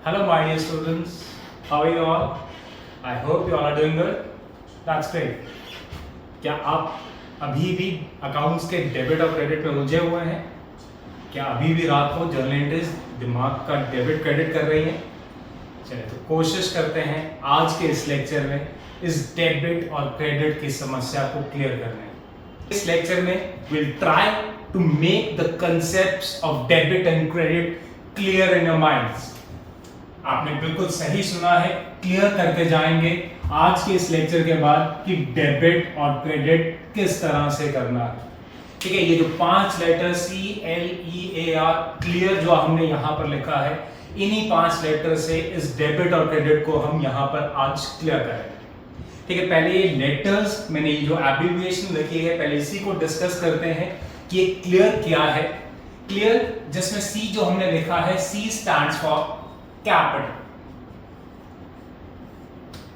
Hello, my dear students. How are you all? I hope you all are doing good. That's great. क्या आप अभी भी accounts के debit और credit में उलझे हुए हैं? क्या अभी भी रात को जर्नल एंट्रीज दिमाग का डेबिट क्रेडिट कर रही हैं? चलिए तो कोशिश करते हैं आज के इस लेक्चर में इस डेबिट और क्रेडिट की समस्या को क्लियर करने की। इस लेक्चर में will try to make the concepts of debit and credit clear in your minds. आपने बिल्कुल सही सुना है, क्लियर करके जाएंगे आज के इस लेक्चर के बाद कि डेबिट और क्रेडिट किस तरह से करना है। ठीक है, ये जो 5 लेटर CLEAR क्लियर जो हमने यहाँ पर लिखा है, इन्हीं 5 लेटर से इस डेबिट और क्रेडिट को हम यहाँ पर आज क्लियर करेंगे। ठीक है, पहले ये लेटर्स मैंने ये जो एब्रिविएशन लिखी है पहले इसी को डिस्कस करते हैं कि क्लियर क्या है। क्लियर जिसमें C जो हमने लिखा है, C स्टैंड्स फॉर कैपिटल।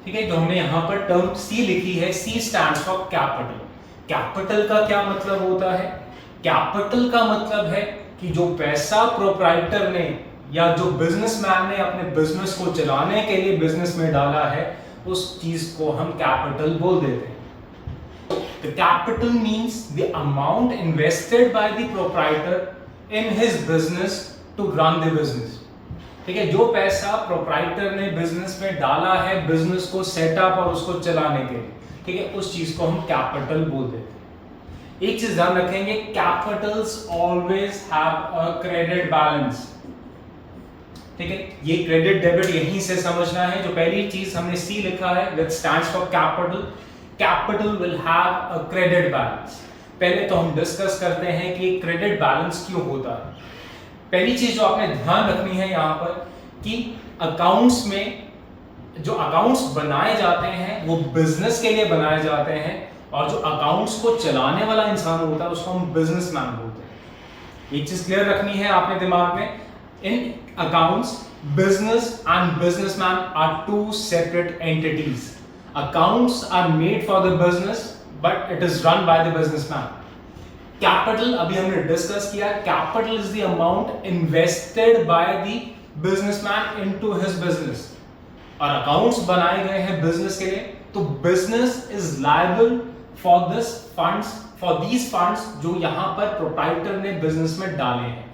ठीक है, जो हमने यहां पर टर्म C लिखी है, C stands for capital. Capital का क्या मतलब होता है? कैपिटल का मतलब है कि जो पैसा प्रोप्राइटर ने या जो बिजनेसमैन ने अपने बिजनेस को चलाने के लिए बिजनेस में डाला है, उस चीज को हम कैपिटल बोल देते हैं। The capital means the amount invested by the proprietor in his business to run the business. ठीक है, जो पैसा प्रोप्राइटर ने बिजनेस में डाला है बिजनेस को सेटअप और उसको चलाने के लिए, ठीक है, उस चीज को हम कैपिटल बोल देते हैं। एक चीज ध्यान रखेंगे, Capitals always have a credit balance. ठीक है, ये क्रेडिट डेबिट यहीं से समझना है। जो पहली चीज हमने C लिखा है that stands for capital, capital will have a credit balance. पहले तो हम डिस्कस करते हैं कि क्रेडिट बैलेंस क्यों होता है। पहली चीज जो आपने ध्यान रखनी है यहाँ पर कि अकाउंट्स में जो अकाउंट्स बनाए जाते हैं वो बिजनेस के लिए बनाए जाते हैं, और जो अकाउंट्स को चलाने वाला इंसान होता है उसको हम बिजनेसमैन बोलते हैं। एक चीज क्लियर रखनी है आपने दिमाग में, in accounts business and businessman are two separate entities. Accounts are made for the business but it is run by the businessman. Capital अभी हमने डिस्कस किया, capital is the amount invested by the businessman into his business, और accounts बनाए गए हैं business के लिए, तो business is liable for this funds, for these funds जो यहां पर प्रोप्राइटर ने बिजनेस में डाले हैं।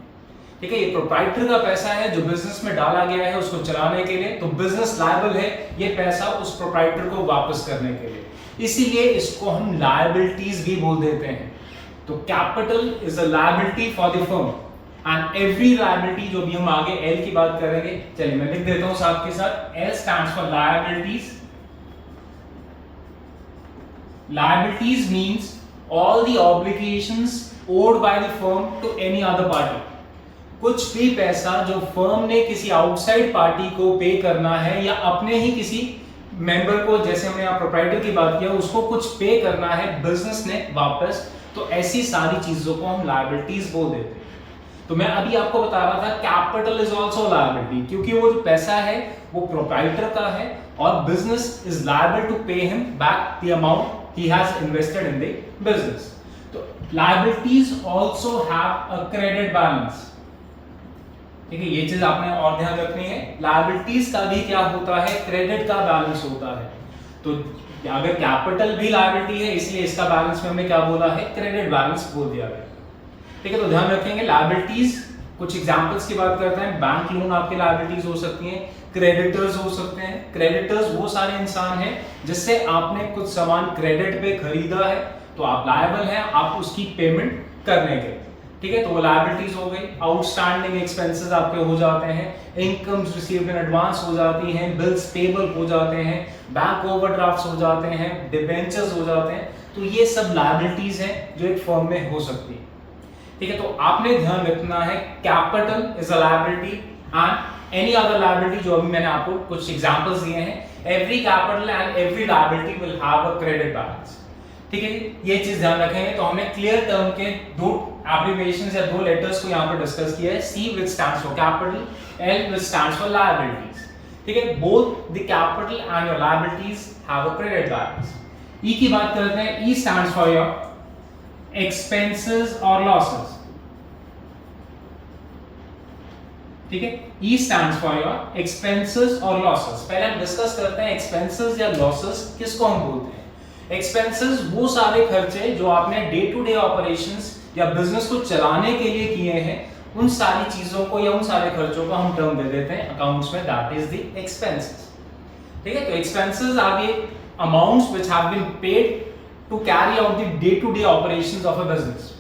ठीक है, ये प्रोप्राइटर का पैसा है जो बिजनेस में डाला गया है उसको चलाने के लिए, तो बिजनेस लायबल है ये पैसा उस प्रोप्राइटर को वापस करने के लिए, इसीलिए इसको हम लायबिलिटीज भी बोल देते हैं। तो capital is a liability for the firm and every liability, जो भी हम आगे L की बात करेंगे, चलिए मैं लिख देता हूं साथ के साथ, L stands for liabilities. Liabilities means all the obligations owed by the firm to any other party. कुछ भी पैसा जो फर्म ने किसी आउटसाइड पार्टी को पे करना है या अपने ही किसी मेंबर को, जैसे हमने यहाँ प्रोप्राइटर की बात किया, उसको कुछ पे करना है बिजनेस ने वापस, तो ऐसी सारी चीजों को हम लायबिलिटीज बोल देते हैं। तो मैं अभी आपको बता रहा था कैपिटल इज आल्सो लायबिलिटी, क्योंकि वो जो पैसा है वो प्रोप्राइटर का है और business is liable to pay him back the amount he has invested in the business. तो liabilities also have a credit balance. ठीक है, ये चीज आपने और ध्यान रखनी है, लायबिलिटीज का भी क्या होता है, क्रेडिट का बैलेंस होता है। तो अगर कैपिटल भी लायबिलिटी है, इसलिए इसका बैलेंस में हमने क्या बोला है, क्रेडिट बैलेंस बोल दिया गया। ठीक है, तो ध्यान रखेंगे लायबिलिटीज, कुछ एग्जांपल्स की बात करते हैं। बैंक लोन आपके लायबिलिटीज हो सकती हैं, क्रेडिटर्स हो सकते हैं। क्रेडिटर्स वो सारे इंसान हैं जिससे आपने कुछ सामान क्रेडिट पे खरीदा है, तो आप लायबल हैं आप उसकी पेमेंट करने के। ठीक है, तो वो लायबिलिटीज हो गई। आउटस्टैंडिंग एक्सपेंसेस आपके हो जाते हैं, इनकम्स रिसीव्ड इन एडवांस हो जाती हैं, बिल्स पेबल हो जाते हैं, बैंक ओवरड्राफ्ट्स हो जाते हैं, डिबेंचर्स हो जाते हैं, तो ये सब लायबिलिटीज हैं जो एक फर्म में हो सकती है। ठीक है, तो आपने ध्यान रखना है capital is a liability and any other liability, जो अभी मैंने आपको कुछ एग्जांपल्स दिए हैं, every capital and every liability will have a credit balance. ठीक है, ये चीज ध्यान रखेंगे। तो हमने क्लियर टर्म के दो एब्रिविएशंस या दो लेटर्स को यहाँ पर डिस्कस किया है, C which stands for capital, L which stands for liabilities। ठीक है, both the capital and your liabilities have a credit balance। E की बात करते हैं, E stands for your expenses or losses। ठीक है। ई स्टैंड्स फॉर योर एक्सपेंसेस और losses. पहले हम डिस्कस करते हैं एक्सपेंसेस या लॉसेस किसको हम बोलते हैं। एक्सपेंसेस वो सारे खर्चे जो आपने डे टू डे ऑपरेशंस या बिजनेस को चलाने के लिए किए हैं, उन सारी चीजों को या उन सारे खर्चों को हम टर्म दे देते हैं अकाउंट्स में, दैट इज द एक्सपेंसेस। ठीक है। तो expenses are the amounts which have been paid to carry out the day to day operations of a business.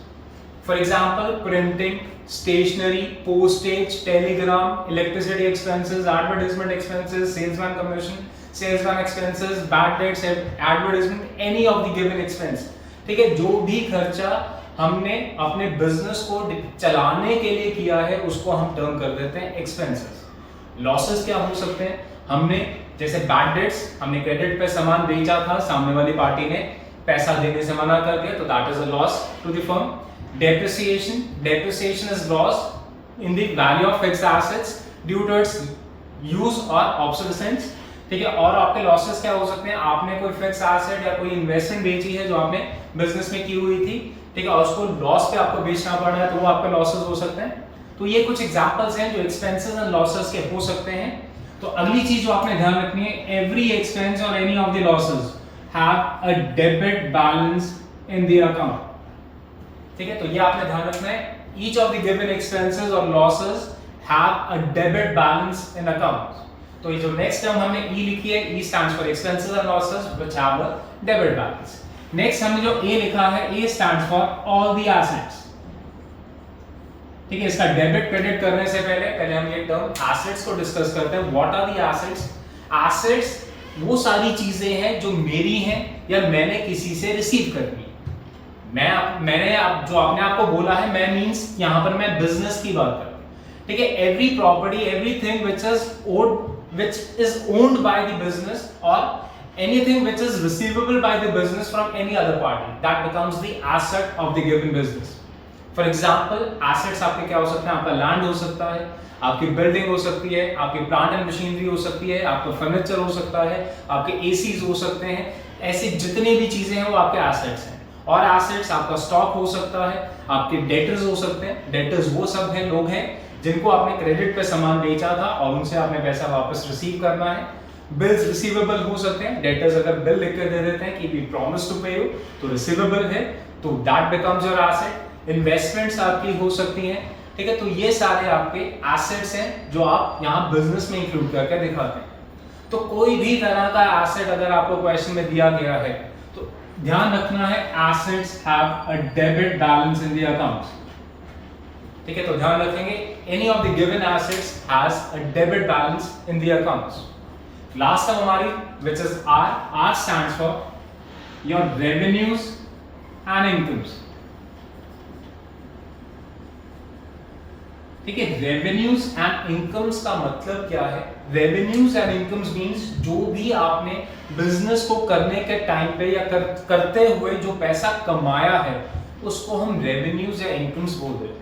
For example printing, stationery, postage, telegram, electricity expenses, advertisement expenses, salesman commission, salesman expenses, bad debts, advertisement, any of the given expense। ठीक है। जो भी खर्चा हमने अपने business को चलाने के लिए किया है उसको हम टर्म कर देते हैं एक्सपेंसेस। लॉसेस क्या हो सकते हैं, हमने जैसे बैड डेट्स, हमने क्रेडिट पे सामान बेचा था, सामने वाली पार्टी ने पैसा देने से मना कर दिया, तो that is a loss to the firm. Depreciation is loss in the value of fixed assets due to its use or obsolescence। ठीक है। और आपके लॉसेस क्या हो सकते हैं, आपने कोई फिक्स एसेट या कोई इन्वेस्टमेंट बेची है जो आपने बिजनेस में की हुई थी, ठीक है, और उसको लॉस पे आपको बेचना पड़ रहा है, तो वो आपके लॉसेस हो सकते हैं। तो ये कुछ एग्जांपल्स हैं जो एक्सपेंसेस एंड लॉसेस के हो सकते हैं। तो अगली चीज जो आपने ध्यान रखनी है, एवरी एक्सपेंस और any of the losses have a debit balance in the account. ठीक है। तो ये आपने ध्यान रखना है, each of the given expenses or losses have a debit balance in account। तो ये जो नेक्स्ट टर्म हमने E लिखी है, E stands for expenses and losses which have a debit balance। Next हमने जो A लिखा है, A stands for all the assets। ठीक है। इसका डेबिट क्रेडिट करने से पहले हम ये टर्म एसेट्स को डिस्कस करते हैं। What are the assets? Assets वो सारी चीजें हैं जो मेरी हैं या मैंने किसी से रिसीव करनी है। मैंने जो आपने आपको बोला है, मैं मींस यहां पर मैं बिजनेस की बात कर रहा हूं। ठीक है। Every property, everything which is owned by the business or anything which is receivable by the business from any other party, that becomes the asset of the given business। For example, assets आपके क्या हो सकते हैं, आपका land हो सकता है, आपकी बिल्डिंग हो सकती है, आपकी प्लांट एंड मशीनरी हो सकती है, आपका फर्नीचर हो सकता है, आपके एसीज हो सकते हैं। ऐसी जितनी भी चीजें हैं वो आपके एसेट्स हैं। और एसेट्स आपका स्टॉक हो सकता है, आपके डेटर्स हो सकते हैं। डेटर्स वो सब हैं, लोग हैं जिनको आपने क्रेडिट पे सामान बेचा था और उनसे आपने पैसा वापस रिसीव करना है। बिल्स रिसीवेबल हो सकते हैं, डेटर्स अगर बिल लिख कर दे देते हैं कि वी प्रॉमिस टू पे यू, तो रिसीवेबल है, तो that becomes your asset. Investments आपकी हो सकती हैं। ठीक है। तो ये सारे आपके एसेट्स हैं जो आप यहाँ बिजनेस में इंक्लूड करके दिखाते हैं। तो कोई भी तरह का एसेट अगर आपको क्वेश्चन में दिया गया है तो ध्यान रखना है, assets have a debit balance in the accounts. ठीक है। तो ध्यान रखेंगे, any of the given assets has a debit balance in the accounts. Last term हमारी which is R, R stands for your revenues and incomes. ठीक है। Revenues and incomes का मतलब क्या है? रेवेन्यूज एंड इनकम्स मींस जो भी आपने बिजनेस को करने के टाइम पे या करते हुए जो पैसा कमाया है उसको हम रेवेन्यूज या इनकम्स बोल देते हैं।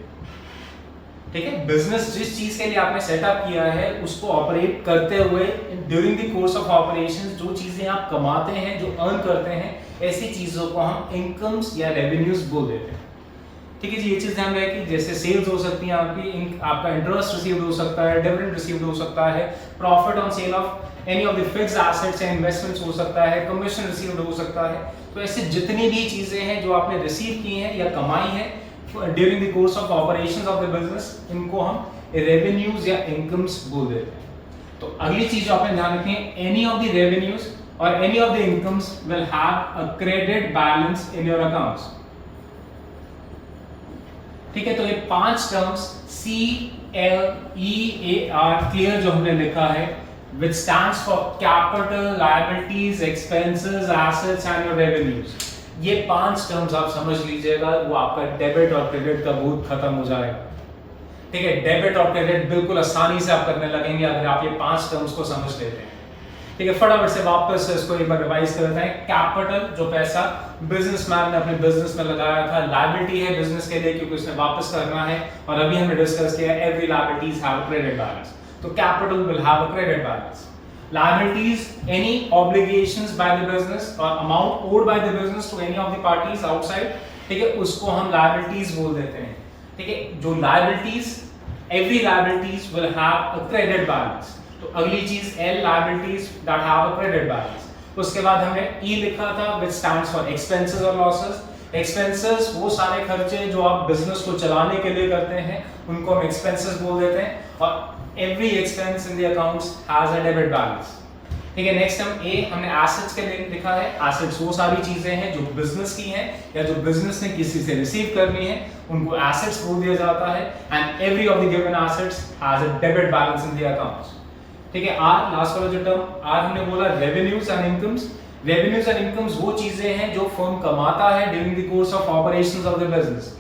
ठीक है। बिजनेस जिस चीज के लिए आपने सेटअप किया है उसको ऑपरेट करते हुए during the course of operations जो चीजें आप कमाते हैं, जो अर्न करते हैं, ऐसी चीजों को हम इनकम्स या रेवेन्यूज बोल देते हैं। ठीक है जी। ये चीज ध्यान रहे कि जैसे सेल्स हो सकती है आपकी, आपका इंटरेस्ट रिसीव्ड हो सकता है, डिविडेंड रिसीव्ड हो सकता है, profit on sale of any of the fixed assets and investments हो सकता है, कमीशन रिसीव्ड हो सकता है। तो ऐसे जितनी भी चीजें हैं जो आपने रिसीव की हैं या कमाई है during the course of operations of the business, इनको हम रेवेन्यूज या इनकम्स बोल देते हैं। तो अगली चीज जो आपने ध्यान रखनी है, एनी ऑफ द रेवेन्यूज और any of the incomes will have a credit balance in your accounts. ठीक है। तो ये 5 टर्म्स CLEAR क्लियर जो हमने लिखा है, which stands for capital, liabilities, expenses, assets and your revenues। ये 5 टर्म्स आप समझ लीजिएगा, वो आपका डेबिट और क्रेडिट का बहुत खत्म हो जाएगा। ठीक है। डेबिट और क्रेडिट बिल्कुल आसानी से आप करने लगेंगे अगर आप ये 5 टर्म्स को समझ लेते हैं। ठीक है। फटाफट से वापस इसको एक बार रिवाइज कर लेते हैं। कैपिटल, जो पैसा बिजनेसमैन ने अपने बिजनेस में लगाया था, लायबिलिटी है बिजनेस के लिए क्योंकि उसने वापस करना है, और अभी हमने डिस्कस किया every liabilities have a credit balance, तो capital will have a credit balance. Liabilities, any obligations by the business or amount owed by the business to any of the parties outside, ठीक है, उसको हम liabilities बोल देते हैं। ठीक है। जो liabilities every liabilities will have a credit balance. तो अगली चीज L, liabilities that have a credit balance. उसके बाद हमने E लिखा था which stands for expenses और losses. एक्सपेंसेस वो सारे खर्चे जो आप बिजनेस को चलाने के लिए करते हैं उनको हम एक्सपेंसेस बोल देते हैं, और every expense in the accounts has a debit balance. ठीक है, नेक्स्ट हमने एसेट्स के लिए लिखा है। एसेट्स वो सारी चीजें हैं जो बिजनेस की हैं या जो बिजनेस ने किसी से रिसीव करनी है, उनको एसेट्स बोल दिया जाता है। And every of the given assets has a debit balance in the accounts. ठीक है, आर लास्ट वाला जो टर्म आर हमने बोला revenues and incomes. Revenues and incomes वो चीजें हैं जो फर्म कमाता है during the course of operations of the business.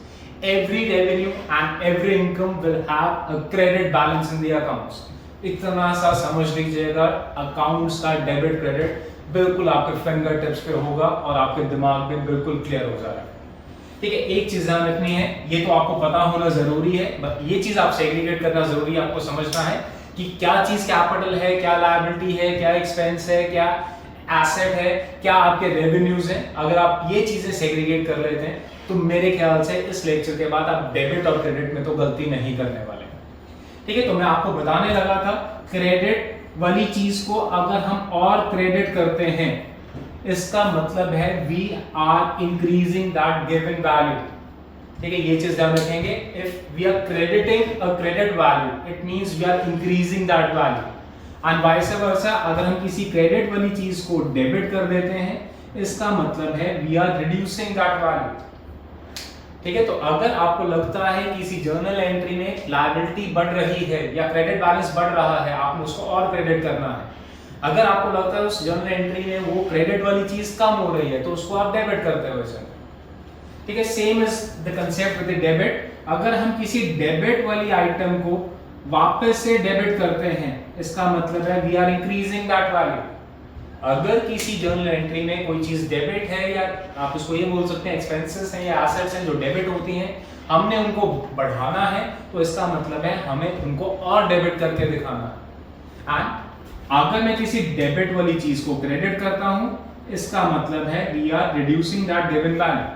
Every revenue and every income will have a credit balance in the accounts. इतना सा समझ लीजिएगा, अकाउंट्स का डेबिट क्रेडिट बिल्कुल आपके फिंगर टिप्स पे होगा और आपके दिमाग में बिल्कुल क्लियर हो जाएगा। ठीक है, एक चीज ध्यान रखनी है, ये तो आपको पता होना जरूरी है, बट ये चीज आप सेग्रीगेट करना जरूरी है। आपको समझना है कि क्या चीज कैपिटल है, क्या लायबिलिटी है, क्या एक्सपेंस है, क्या एसेट है, क्या आपके रेवेन्यूज हैं। अगर आप ये चीजें सेग्रीगेट कर लेते हैं तो मेरे ख्याल से इस लेक्चर के बाद आप डेबिट और क्रेडिट में तो गलती नहीं करने वाले। ठीक है, तो मैं आपको बताने लगा था क्रेडिट वाली चीज को अगर हम और क्रेडिट करते हैं, इसका मतलब है we are increasing that given value. ठीक है, ये चीज ध्यान रखेंगे। If we are crediting a credit value, it means we are increasing that value. And vice versa, अगर हम किसी क्रेडिट वाली चीज को डेबिट कर देते हैं, इसका मतलब है we are reducing that value. ठीक है, तो अगर आपको लगता है कि किसी जर्नल एंट्री में लायबिलिटी बढ़ रही है या क्रेडिट बैलेंस बढ़ रहा है, आपने उसको और क्रेडिट करना है। अगर आपको लगता है उस जर्नल एंट्री में वो क्रेडिट वाली चीज कम हो रही है, तो उसको आप डेबिट करते हो। ठीक है, same is the concept with the debit. अगर हम किसी डेबिट वाली आइटम को वापस से डेबिट करते हैं, इसका मतलब है we are increasing that value. अगर किसी जर्नल एंट्री में कोई चीज डेबिट है, या आप उसको ये बोल सकते हैं एक्सपेंसेस हैं या एसेट्स हैं जो डेबिट होती हैं, हमने उनको बढ़ाना है, तो इसका मतलब है हमें उनको और डेबिट करके दिखाना है। एंड अगर मैं किसी डेबिट वाली चीज को क्रेडिट करता हूं, इसका मतलब है we are reducing that given value.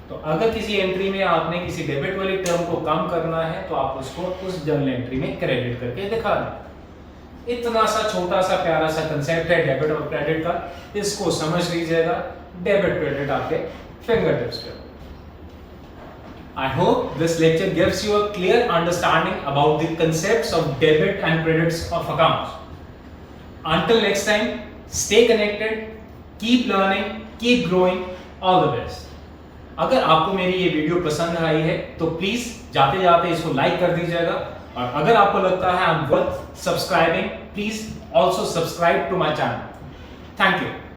तो अगर किसी एंट्री में आपने किसी डेबिट वाली टर्म को कम करना है, तो आप उसको उस जर्नल एंट्री में क्रेडिट करके दिखा दें। इतना सा छोटा सा प्यारा सा कंसेप्ट है डेबिट और क्रेडिट का, इसको समझ लीजिएगा। डेबिट क्रेडिट आपके फिंगर टिप्स पे। I hope this lecture gives you a clear understanding about the concepts of debit and credits of accounts. Until next time, stay connected, keep learning, keep growing. All the best. अगर आपको मेरी ये video पसंद आई है तो please जाते जाते इसको लाइक कर दीजिएगा, और अगर आपको लगता है I am worth subscribing, please also subscribe to my channel. Thank you.